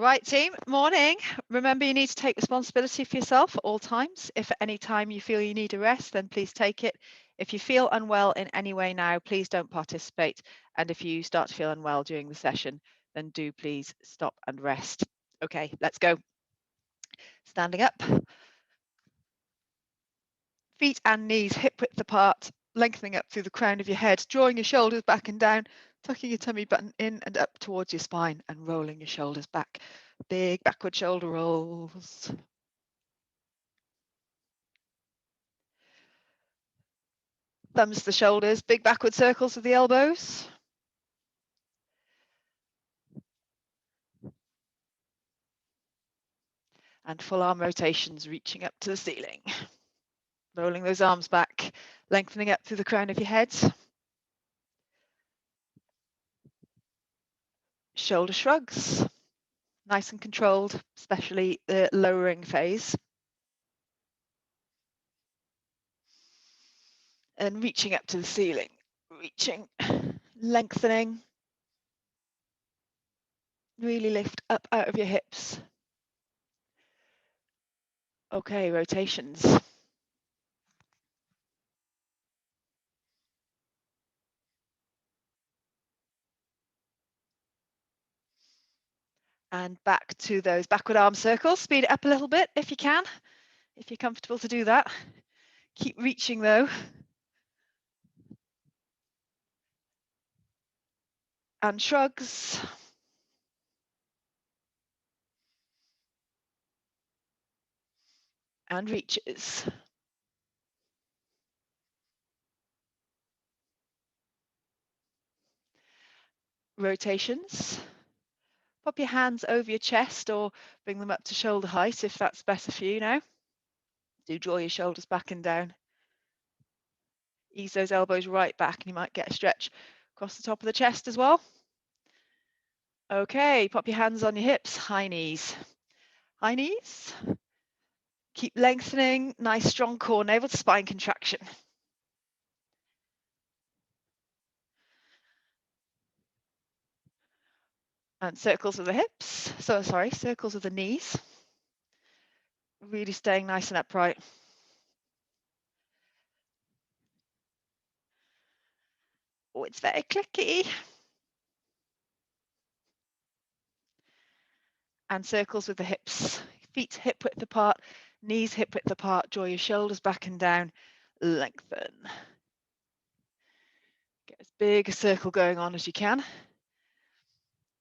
Right, team, morning. Remember, you need to take responsibility for yourself at all times. If at any time you feel you need a rest, then please take it. If you feel unwell in any way now, please don't participate. And if you start to feel unwell during the session, then do please stop and rest. Okay, let's go. Standing up. Feet and knees hip width apart, lengthening up through the crown of your head, drawing your shoulders back and down, tucking your tummy button in and up towards your spine and rolling your shoulders back. Big backward shoulder rolls. Thumbs to the shoulders, big backward circles with the elbows. And full arm rotations, reaching up to the ceiling. Rolling those arms back, lengthening up through the crown of your head. Shoulder shrugs, nice and controlled, especially the lowering phase. And reaching up to the ceiling, reaching, lengthening. Really lift up out of your hips. Okay, rotations. And back to those backward arm circles. Speed it up a little bit if you can, if you're comfortable to do that. Keep reaching though. And shrugs. And reaches. Rotations. Pop your hands over your chest or bring them up to shoulder height if that's better for you now. Do draw your shoulders back and down. Ease those elbows right back and you might get a stretch across the top of the chest as well. Okay, pop your hands on your hips, high knees. High knees. Keep lengthening, nice strong core, navel to spine contraction. And circles of the hips, circles of the knees. Really staying nice and upright. Oh, it's very clicky. And circles with the hips, feet hip width apart, knees hip width apart, draw your shoulders back and down, lengthen. Get as big a circle going on as you can.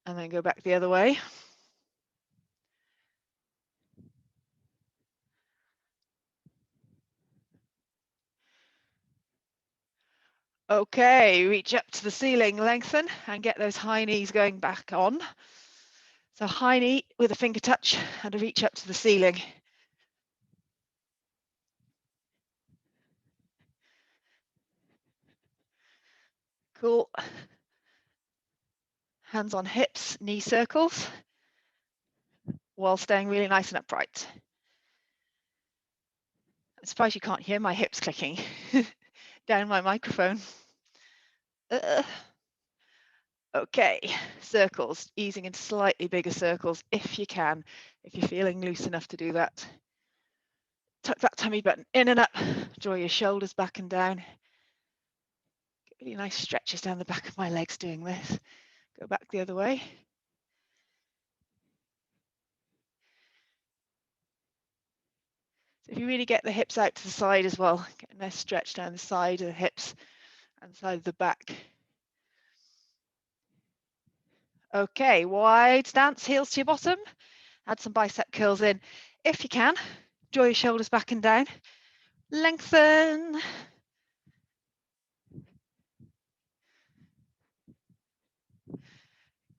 And then go back the other way. Okay, reach up to the ceiling, lengthen, and get those high knees going back on. So high knee with a finger touch and a reach up to the ceiling. Cool. Hands on hips, knee circles, while staying really nice and upright. I'm surprised you can't hear my hips clicking down my microphone. Okay, circles, easing into slightly bigger circles if you can, if you're feeling loose enough to do that. Tuck that tummy button in and up, draw your shoulders back and down. Get really nice stretches down the back of my legs doing this. Go back the other way. So if you really get the hips out to the side as well, get a nice stretch down the side of the hips and side of the back. Okay, wide stance, heels to your bottom. Add some bicep curls in. If you can, draw your shoulders back and down. Lengthen.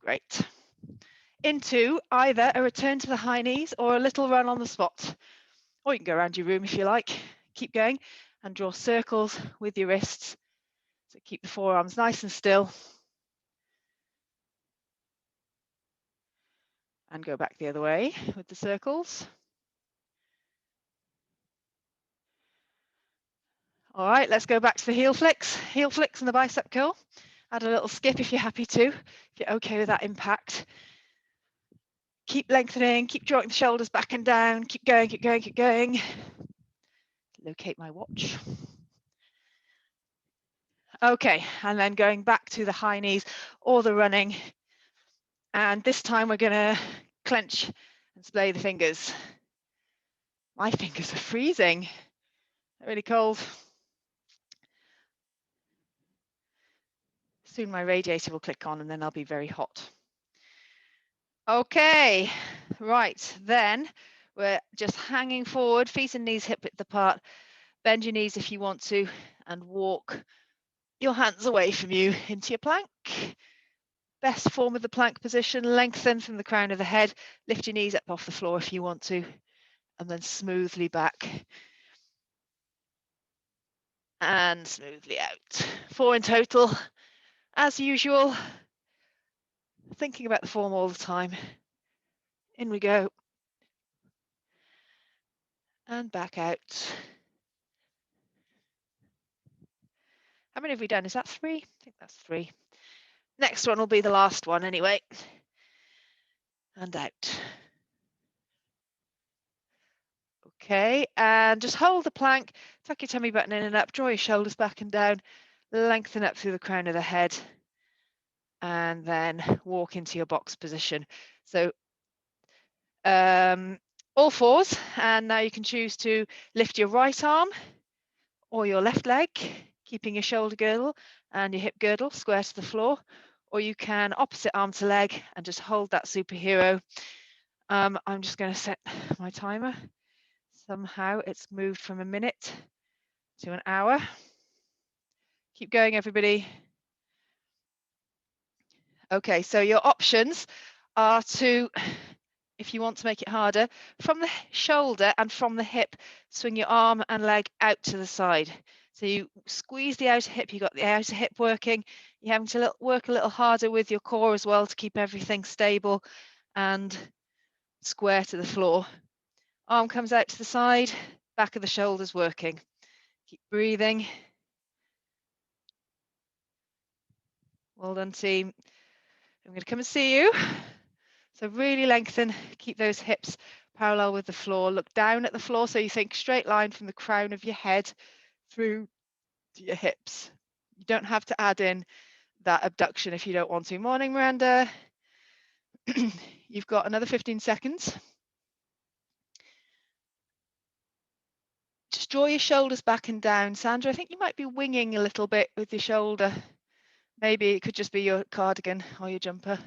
Great. Into either a return to the high knees or a little run on the spot. Or you can go around your room if you like. Keep going and draw circles with your wrists. So keep the forearms nice and still. And go back the other way with the circles. All right, let's go back to the heel flicks and the bicep curl. Add a little skip if you're happy to, if you're okay with that impact. Keep lengthening, keep drawing the shoulders back and down, keep going, keep going, keep going. Locate my watch. Okay, and then going back to the high knees or the running. And this time we're going to clench and splay the fingers. My fingers are freezing. They're really cold. Soon my radiator will click on and then I'll be very hot. Okay, right, then we're just hanging forward, feet and knees hip width apart. Bend your knees if you want to and walk your hands away from you into your plank. Best form of the plank position, lengthen from the crown of the head, lift your knees up off the floor if you want to, and then smoothly back and smoothly out. 4 in total, as usual, thinking about the form all the time. In we go. And back out. How many have we done? Is that 3? I think that's 3. Next one will be the last one anyway. And out. Okay, and just hold the plank, tuck your tummy button in and up, draw your shoulders back and down, lengthen up through the crown of the head, and then walk into your box position. So all fours, and now you can choose to lift your right arm or your left leg, keeping your shoulder girdle and your hip girdle square to the floor, or you can opposite arm to leg and just hold that superhero. I'm just going to set my timer. Somehow it's moved from a minute to an hour. Keep going, everybody. Okay, so your options are to, if you want to make it harder, from the shoulder and from the hip, swing your arm and leg out to the side. So you squeeze the outer hip, you got the outer hip working. You're having to work a little harder with your core as well to keep everything stable and square to the floor. Arm comes out to the side, back of the shoulders working. Keep breathing. Well done, team. I'm going to come and see you. So really lengthen, keep those hips parallel with the floor. Look down at the floor so you think straight line from the crown of your head through to your hips. You don't have to add in that abduction if you don't want to. Morning, Miranda. You've got another 15 seconds. Just draw your shoulders back and down. Sandra, I think you might be winging a little bit with your shoulder. Maybe it could just be your cardigan or your jumper.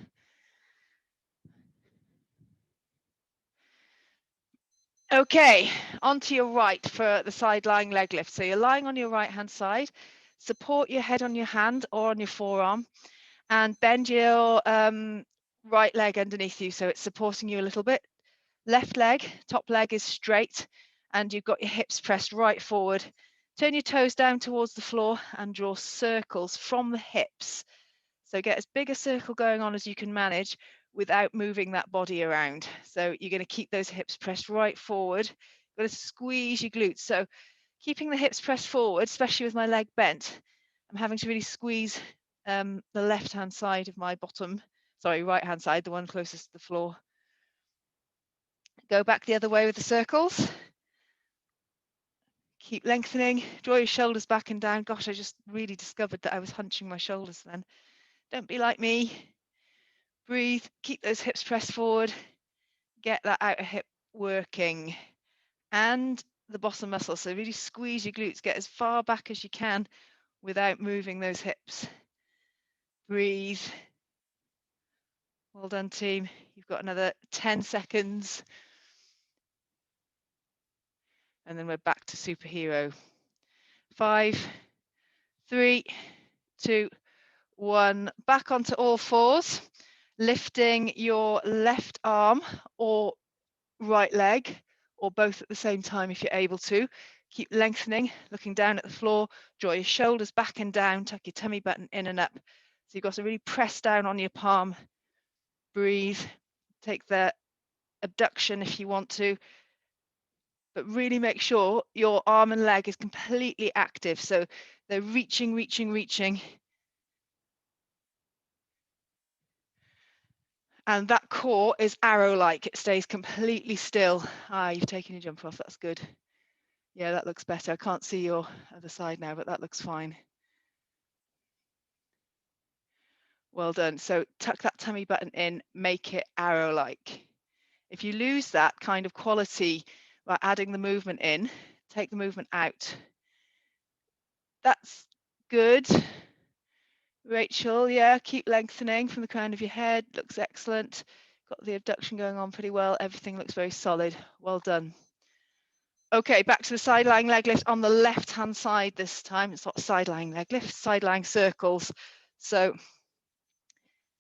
Okay, onto your right for the side lying leg lift. So you're lying on your right hand side. Support your head on your hand or on your forearm and bend your right leg underneath you so it's supporting you a little bit. Left leg, top leg is straight and you've got your hips pressed right forward. Turn your toes down towards the floor and draw circles from the hips. So get as big a circle going on as you can manage without moving that body around. So you're going to keep those hips pressed right forward. You've got to squeeze your glutes. So keeping the hips pressed forward, especially with my leg bent, I'm having to really squeeze the left-hand side of my right-hand side, the one closest to the floor. Go back the other way with the circles. Keep lengthening, draw your shoulders back and down. Gosh, I just really discovered that I was hunching my shoulders then. Don't be like me. Breathe, keep those hips pressed forward, get that outer hip working and the bottom muscle. So really squeeze your glutes, get as far back as you can without moving those hips. Breathe. Well done, team. You've got another 10 seconds. And then we're back to superhero. 5, 3, 2, 1. Back onto all fours, lifting your left arm or right leg, or both at the same time if you're able to. Keep lengthening, looking down at the floor, draw your shoulders back and down, tuck your tummy button in and up. So you've got to really press down on your palm. Breathe, take the abduction if you want to, but really make sure your arm and leg is completely active. So they're reaching, reaching, reaching. And that core is arrow-like. It stays completely still. Ah, you've taken your jumper off. That's good. Yeah, that looks better. I can't see your other side now, but that looks fine. Well done. So tuck that tummy button in, make it arrow-like. If you lose that kind of quality by adding the movement in, take the movement out. That's good. Rachel, yeah, keep lengthening from the crown of your head. Looks excellent. Got the abduction going on pretty well. Everything looks very solid. Well done. Okay, back to the side lying leg lift on the left-hand side this time. It's not side lying leg lift, side lying circles. So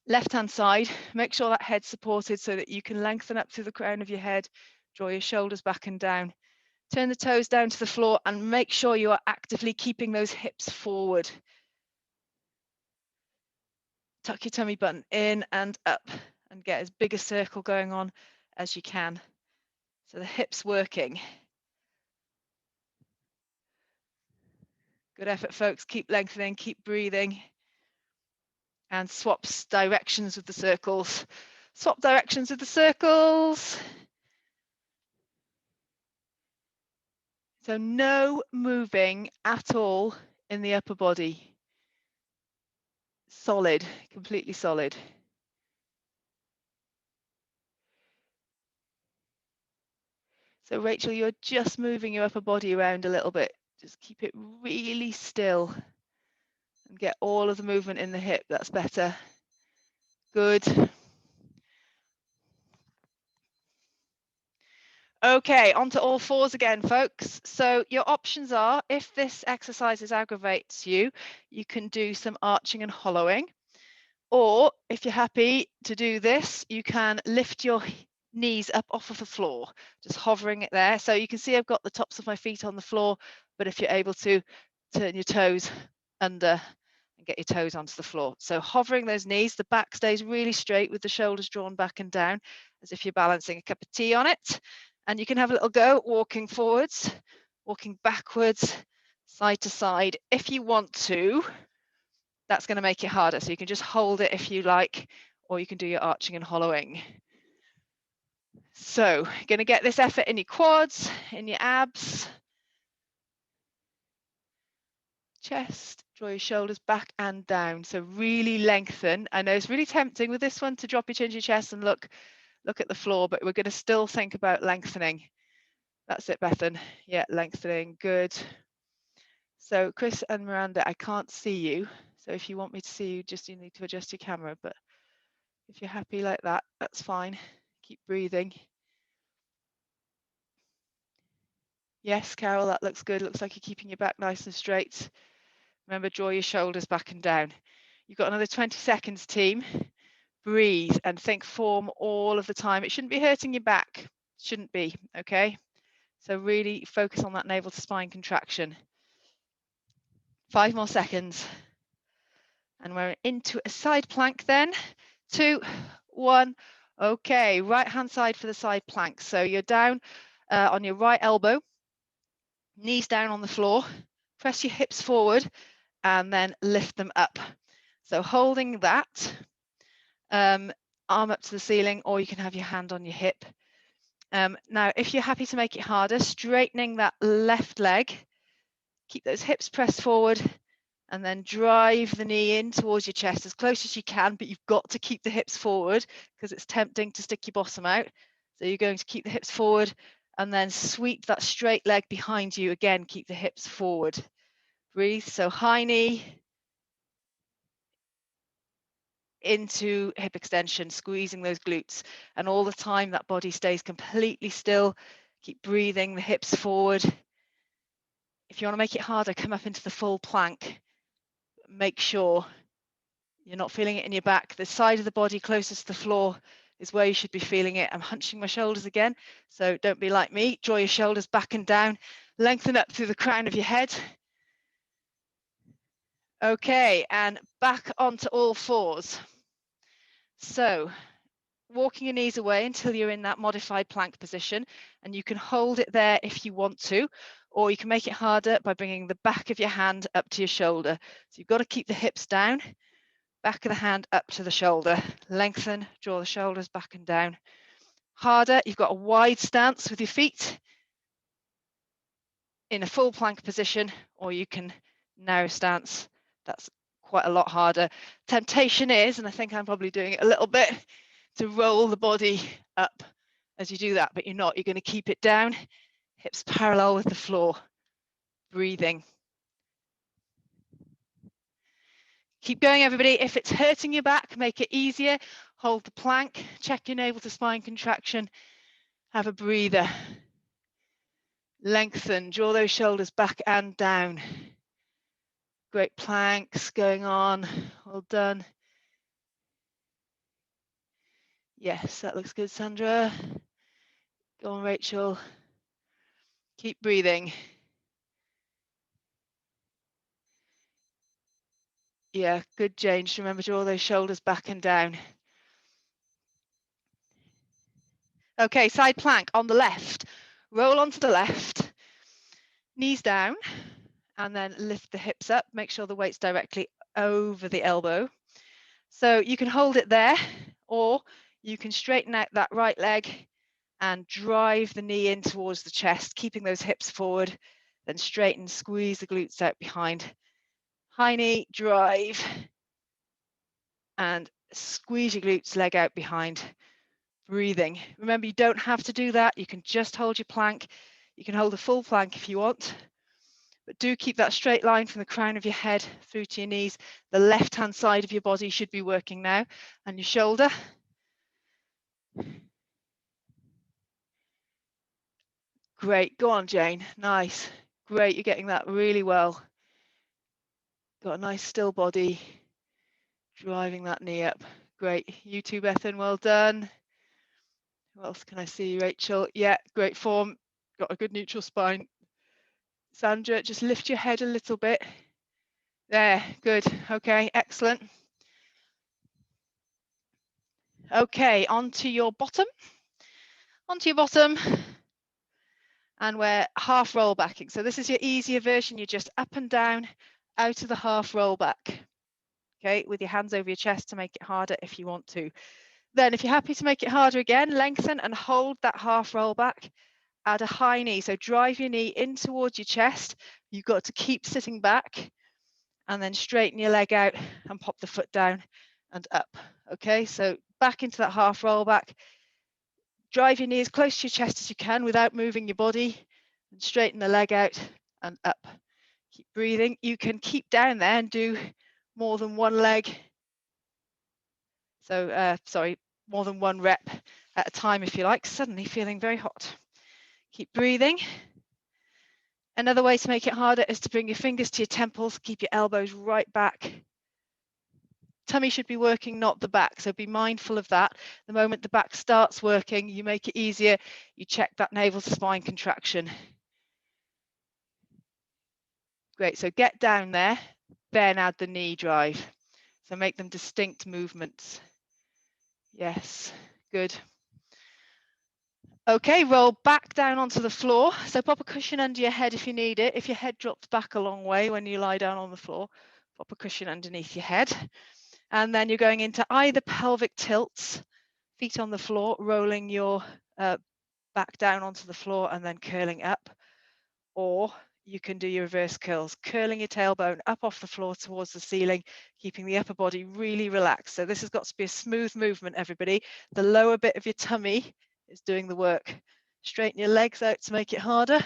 left-hand side, make sure that head's supported so that you can lengthen up through the crown of your head, draw your shoulders back and down. Turn the toes down to the floor and make sure you are actively keeping those hips forward. Tuck your tummy button in and up and get as big a circle going on as you can. So the hips working. Good effort, folks. Keep lengthening, keep breathing. And swaps directions with the circles. Swap directions with the circles. So no moving at all in the upper body. Solid, completely solid. So Rachel, you're just moving your upper body around a little bit. Just keep it really still and get all of the movement in the hip. That's better. Good. Okay, onto all fours again, folks. So your options are, if this exercise aggravates you, you can do some arching and hollowing. Or if you're happy to do this, you can lift your knees up off of the floor, just hovering it there. So you can see I've got the tops of my feet on the floor, but if you're able to turn your toes under and get your toes onto the floor. So hovering those knees, the back stays really straight with the shoulders drawn back and down, as if you're balancing a cup of tea on it. And you can have a little go, walking forwards, walking backwards, side to side. If you want to, that's going to make it harder. So you can just hold it if you like, or you can do your arching and hollowing. So you're going to get this effort in your quads, in your abs, chest, draw your shoulders back and down. So really lengthen. I know it's really tempting with this one to drop your chin to your chest and look at the floor, but we're going to still think about lengthening. That's it, Bethan. Yeah, lengthening. Good. So Chris and Miranda, I can't see you. So if you want me to see you, you need to adjust your camera. But if you're happy like that, that's fine. Keep breathing. Yes, Carol, that looks good. Looks like you're keeping your back nice and straight. Remember, draw your shoulders back and down. You've got another 20 seconds, team. Breathe and think form all of the time. It shouldn't be hurting your back. Shouldn't be, okay? So really focus on that navel to spine contraction. 5 more seconds. And we're into a side plank then. 2, 1. Okay, right hand side for the side plank. So you're down on your right elbow, knees down on the floor, press your hips forward and then lift them up. So holding that, arm up to the ceiling, or you can have your hand on your hip. Now, if you're happy to make it harder, straightening that left leg, keep those hips pressed forward and then drive the knee in towards your chest as close as you can, but you've got to keep the hips forward because it's tempting to stick your bottom out. So you're going to keep the hips forward and then sweep that straight leg behind you. Again, keep the hips forward. Breathe. So high knee into hip extension, squeezing those glutes. And all the time that body stays completely still. Keep breathing, the hips forward. If you want to make it harder, come up into the full plank. Make sure you're not feeling it in your back. The side of the body closest to the floor is where you should be feeling it. I'm hunching my shoulders again, so don't be like me. Draw your shoulders back and down. Lengthen up through the crown of your head. Okay, and back onto all fours. So walking your knees away until you're in that modified plank position, and you can hold it there if you want to, or you can make it harder by bringing the back of your hand up to your shoulder. So you've got to keep the hips down. Back of the hand up to the shoulder. Lengthen, draw the shoulders back and down. Harder, you've got a wide stance with your feet in a full plank position, or you can narrow stance. That's quite a lot harder. Temptation is, and I think I'm probably doing it a little bit, to roll the body up as you do that, but you're not. You're going to keep it down, hips parallel with the floor, breathing. Keep going, everybody. If it's hurting your back, make it easier. Hold the plank, check your navel to spine contraction, have a breather. Lengthen, draw those shoulders back and down. Great planks going on, well done. Yes, that looks good, Sandra. Go on, Rachel. Keep breathing. Yeah, good, Jane. Just remember to draw those shoulders back and down. Okay, side plank on the left. Roll onto the left, knees down, and then lift the hips up. Make sure the weight's directly over the elbow. So you can hold it there, or you can straighten out that right leg and drive the knee in towards the chest, keeping those hips forward, then straighten, squeeze the glutes out behind. High knee, drive, and squeeze your glutes, leg out behind. Breathing. Remember, you don't have to do that. You can just hold your plank. You can hold a full plank if you want, but do keep that straight line from the crown of your head through to your knees. The left-hand side of your body should be working now, and your shoulder. Great. Go on, Jane. Nice. Great. You're getting that really well. Got a nice still body. Driving that knee up. Great. You too, Bethan. Well done. Who else can I see? Rachel. Yeah, great form. Got a good neutral spine. Sandra, just lift your head a little bit. There. Good. Okay. Excellent. Okay. Onto your bottom. Onto your bottom. And we're half roll backing. So this is your easier version. You're just up and down out of the half roll back. Okay, with your hands over your chest to make it harder if you want to. Then if you're happy to make it harder again, lengthen and hold that half roll back. Add a high knee. So drive your knee in towards your chest. You've got to keep sitting back and then straighten your leg out and pop the foot down and up. Okay, so back into that half roll back. Drive your knee as close to your chest as you can without moving your body, and straighten the leg out and up. Keep breathing. You can keep down there and do more than one leg. So, sorry, more than one rep at a time if you like. Suddenly feeling very hot. Keep breathing. Another way to make it harder is to bring your fingers to your temples, keep your elbows right back. Tummy should be working, not the back, so be mindful of that. The moment the back starts working, you make it easier, you check that navel to spine contraction. Great, so get down there, then add the knee drive. So make them distinct movements. Yes, good. Okay, roll back down onto the floor. So pop a cushion under your head if you need it. If your head drops back a long way when you lie down on the floor, pop a cushion underneath your head. And then you're going into either pelvic tilts, feet on the floor, rolling your back down onto the floor and then curling up. Or you can do your reverse curls, curling your tailbone up off the floor towards the ceiling, keeping the upper body really relaxed. So this has got to be a smooth movement, everybody. The lower bit of your tummy is doing the work. Straighten your legs out to make it harder.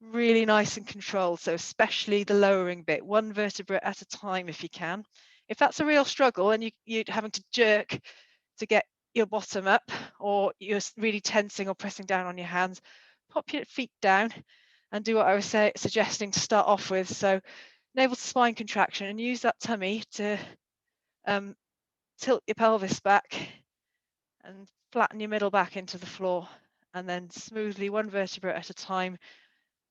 Really nice and controlled. So especially the lowering bit, one vertebra at a time if you can. If that's a real struggle and you're having to jerk to get your bottom up, or you're really tensing or pressing down on your hands, pop your feet down and do what I was suggesting to start off with. So navel to spine contraction, and use that tummy to tilt your pelvis back and flatten your middle back into the floor, and then smoothly, one vertebra at a time,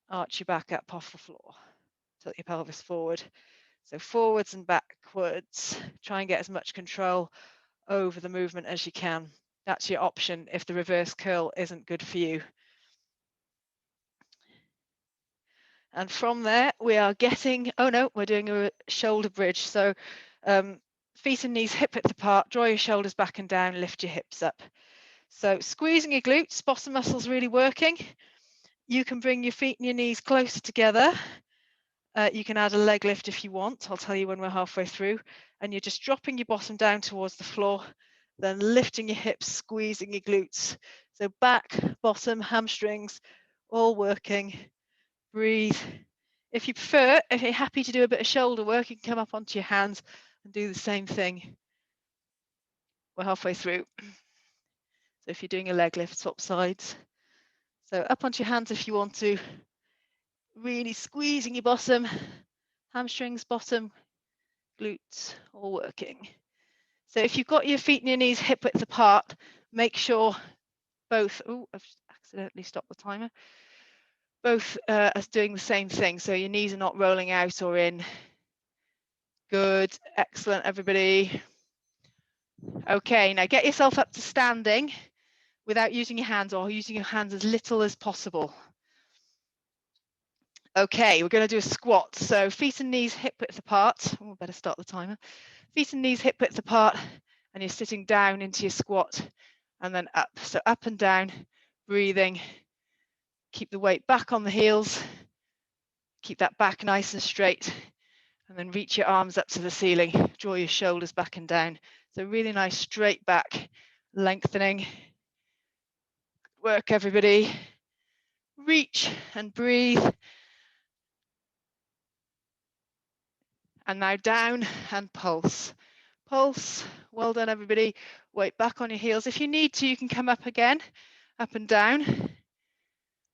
arch your back up off the floor. Tilt your pelvis forward. So forwards and backwards. Try and get as much control over the movement as you can. That's your option if the reverse curl isn't good for you. And from there, we are getting, oh no, we're doing a shoulder bridge. So feet and knees hip width apart, draw your shoulders back and down, lift your hips up. So squeezing your glutes, bottom muscles really working. You can bring your feet and your knees closer together. You can add a leg lift if you want. I'll tell you when we're halfway through. And you're just dropping your bottom down towards the floor, then lifting your hips, squeezing your glutes. So back, bottom, hamstrings, all working. Breathe. If you prefer, if you're happy to do a bit of shoulder work, you can come up onto your hands and do the same thing. We're halfway through. So if you're doing a leg lift, swap sides. So up onto your hands if you want to. Really squeezing your bottom, hamstrings, bottom, glutes, all working. So if you've got your feet and your knees hip width apart, make sure both, oh, I've accidentally stopped the timer, both are doing the same thing. So your knees are not rolling out or in. Good, excellent, everybody. Okay, now get yourself up to standing without using your hands, or using your hands as little as possible. Okay, we're going to do a squat. So feet and knees hip width apart. Oh, better start the timer. Feet and knees hip width apart, and you're sitting down into your squat and then up. So up and down, breathing. Keep the weight back on the heels. Keep that back nice and straight. And then reach your arms up to the ceiling. Draw your shoulders back and down. So really nice straight back, lengthening. Work, everybody. Reach and breathe. And now down and pulse. Pulse. Well done, everybody. Weight back on your heels. If you need to, you can come up again, up and down.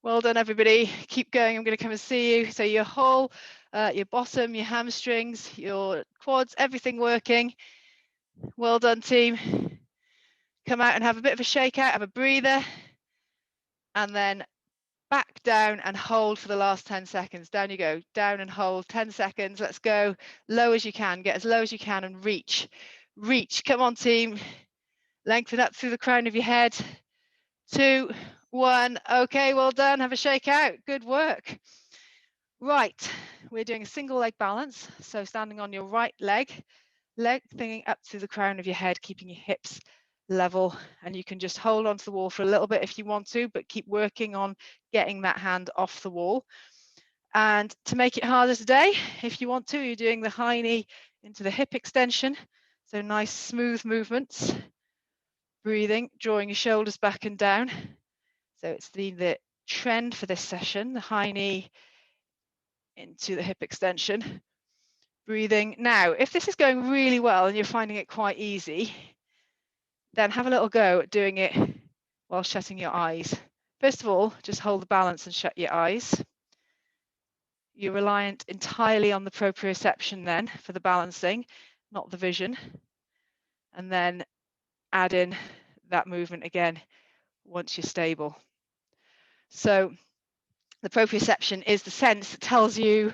Well done, everybody. Keep going. I'm going to come and see you. So your whole, your bottom, your hamstrings, your quads, everything working. Well done, team. Come out and have a bit of a shake out, have a breather, and then back down and hold for the last 10 seconds. Down you go, down and hold, 10 seconds. Let's go, low as you can, get as low as you can and reach. Reach, come on, team. Lengthen up through the crown of your head. 2, 1, okay, well done, have a shake out, good work. Right, we're doing a single leg balance. So standing on your right leg, lengthening up to the crown of your head, keeping your hips level, and you can just hold onto the wall for a little bit if you want to, but keep working on getting that hand off the wall. And to make it harder today, if you want to, you're doing the high knee into the hip extension. So nice smooth movements. Breathing, drawing your shoulders back and down. So it's the trend for this session, the high knee into the hip extension. Breathing. Now, if this is going really well and you're finding it quite easy, then have a little go at doing it while shutting your eyes. First of all, just hold the balance and shut your eyes. You're reliant entirely on the proprioception then for the balancing, not the vision. And then add in that movement again once you're stable. So the proprioception is the sense that tells you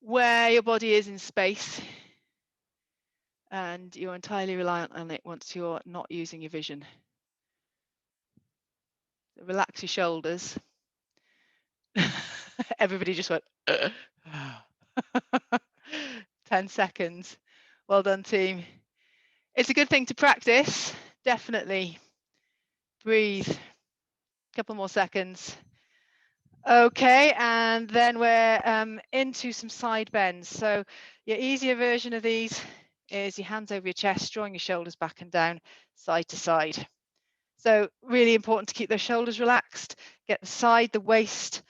where your body is in space, and you're entirely reliant on it once you're not using your vision. So relax your shoulders. Everybody just went 10 seconds. Well done, team. It's a good thing to practice, definitely. Breathe. A couple more seconds. Okay, and then we're into some side bends. So your easier version of these is your hands over your chest, drawing your shoulders back and down, side to side. So really important to keep those shoulders relaxed, get the side, the waist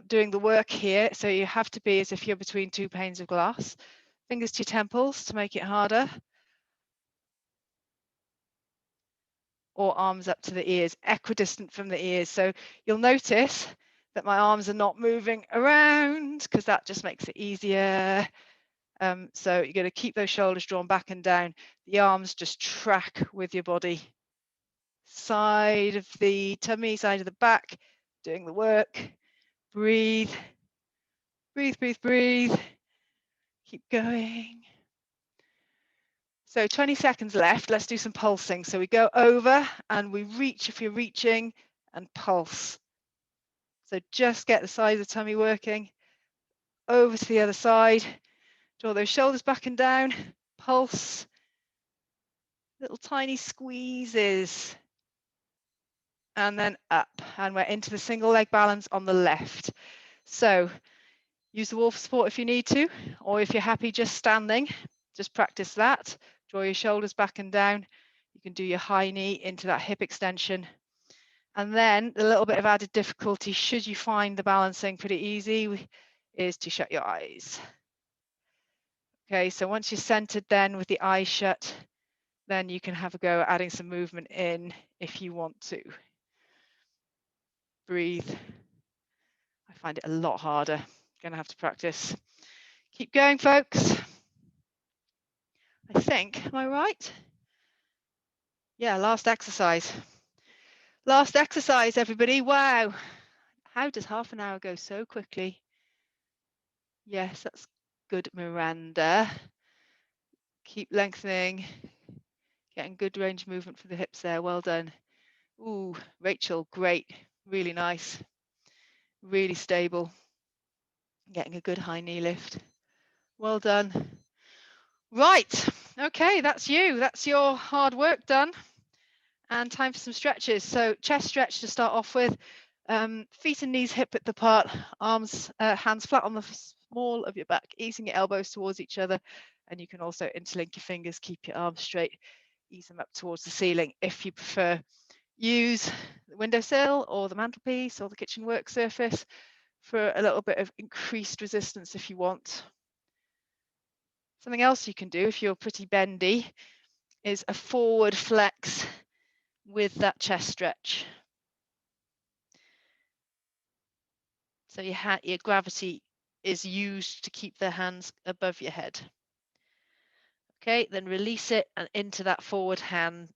doing the work here. So you have to be as if you're between 2 panes of glass. Fingers to your temples to make it harder. Or arms up to the ears, equidistant from the ears. So you'll notice that my arms are not moving around because that just makes it easier. So you're going to keep those shoulders drawn back and down. The arms just track with your body. Side of the tummy, side of the back, doing the work. Breathe, breathe, breathe, breathe. Keep going. So 20 seconds left. Let's do some pulsing. So we go over and we reach if you're reaching and pulse. So just get the side of the tummy working. Over to the other side. Draw those shoulders back and down. Pulse. Little tiny squeezes. And then up. And we're into the single leg balance on the left. So use the wall for support if you need to, or if you're happy just standing, just practice that. Draw your shoulders back and down. You can do your high knee into that hip extension. And then a little bit of added difficulty, should you find the balancing pretty easy, is to shut your eyes. Okay, so once you're centered then with the eyes shut, then you can have a go at adding some movement in if you want to. Breathe. I find it a lot harder. Gonna have to practice. Keep going, folks. I think, am I right? Yeah, last exercise. Last exercise, everybody. Wow. How does half an hour go so quickly? Yes, that's good, Miranda. Keep lengthening. Getting good range of movement for the hips there. Well done. Ooh, Rachel, great. Really nice. Really stable. Getting a good high knee lift. Well done. Right. Okay, that's you. That's your hard work done. And time for some stretches. So chest stretch to start off with. Feet and knees hip width apart, arms, hands flat on the small of your back, easing your elbows towards each other. And you can also interlink your fingers, keep your arms straight, ease them up towards the ceiling if you prefer. Use the windowsill or the mantelpiece or the kitchen work surface for a little bit of increased resistance if you want. Something else you can do if you're pretty bendy is a forward flex with that chest stretch. So your gravity is used to keep the hands above your head. Okay, then release it and into that forward hang.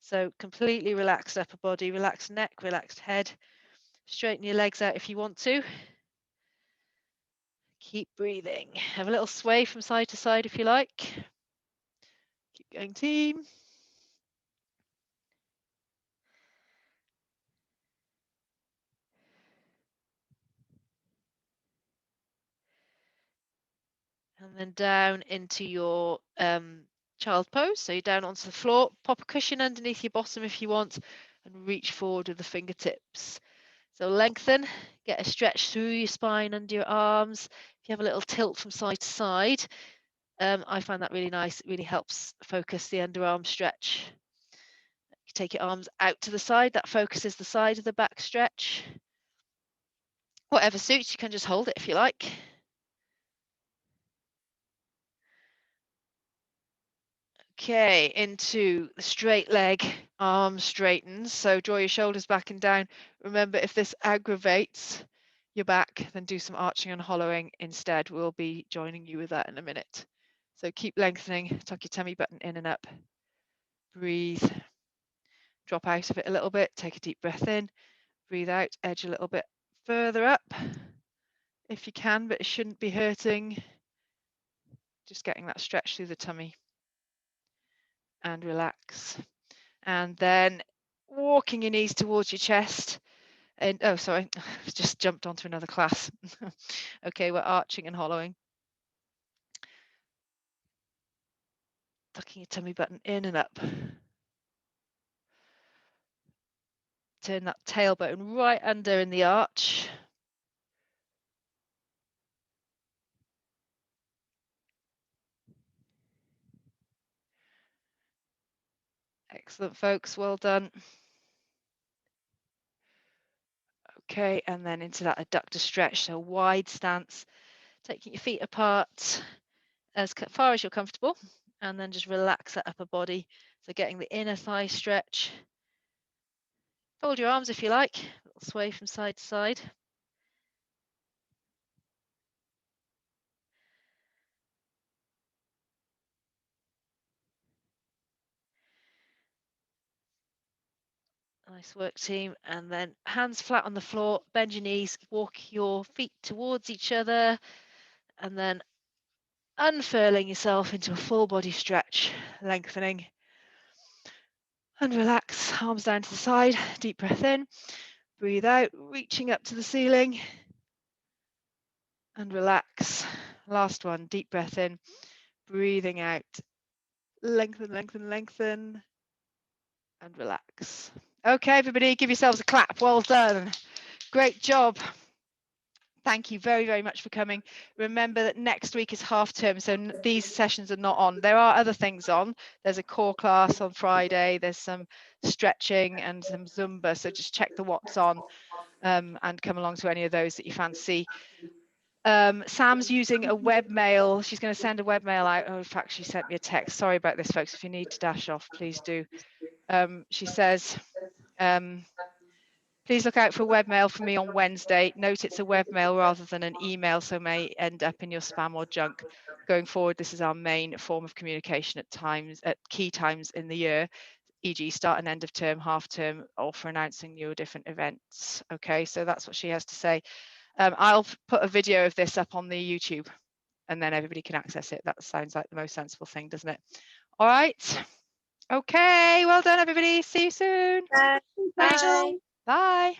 So completely relaxed upper body, relaxed neck, relaxed head. Straighten your legs out if you want to. Keep breathing. Have a little sway from side to side if you like. Keep going, team. And then down into your child pose. So you're down onto the floor. Pop a cushion underneath your bottom if you want, and reach forward with the fingertips. So lengthen, get a stretch through your spine under your arms. If you have a little tilt from side to side, I find that really nice. It really helps focus the underarm stretch. You take your arms out to the side. That focuses the side of the back stretch. Whatever suits, you can just hold it if you like. Okay, into the straight leg, arm straightens. So draw your shoulders back and down. Remember, if this aggravates your back, then do some arching and hollowing instead. We'll be joining you with that in a minute. So keep lengthening, tuck your tummy button in and up. Breathe. Drop out of it a little bit. Take a deep breath in. Breathe out, edge a little bit further up if you can, but it shouldn't be hurting. Just getting that stretch through the tummy. And relax. And then walking your knees towards your chest. And oh, sorry, I just jumped onto another class. Okay, we're arching and hollowing. Tucking your tummy button in and up. Turn that tailbone right under in the arch. Excellent, folks. Well done. Okay, and then into that adductor stretch. So wide stance, taking your feet apart as far as you're comfortable, and then just relax that upper body. So getting the inner thigh stretch. Fold your arms if you like. A little sway from side to side. Nice work, team. And then hands flat on the floor, bend your knees, walk your feet towards each other, and then unfurling yourself into a full body stretch, lengthening. And relax, arms down to the side, deep breath in, breathe out, reaching up to the ceiling. And relax. Last one, deep breath in, breathing out. Lengthen, lengthen, lengthen, and relax. Okay, everybody, give yourselves a clap. Well done. Great job. Thank you very, very much for coming. Remember that next week is half term, so these sessions are not on. There are other things on. There's a core class on Friday. There's some stretching and some Zumba. So just check the what's on and come along to any of those that you fancy. Sam's using a webmail. She's going to send a webmail out. Oh, in fact, she sent me a text. Sorry about this, folks. If you need to dash off, please do. She says, please look out for webmail from me on Wednesday. Note it's a webmail rather than an email, so may end up in your spam or junk. Going forward, this is our main form of communication at key times in the year, e.g. start and end of term, half term, or for announcing new or different events. Okay, so that's what she has to say. I'll put a video of this up on the YouTube and then everybody can access it. That sounds like the most sensible thing, doesn't it? All right. Okay, well done, everybody. See you soon. Bye. Bye.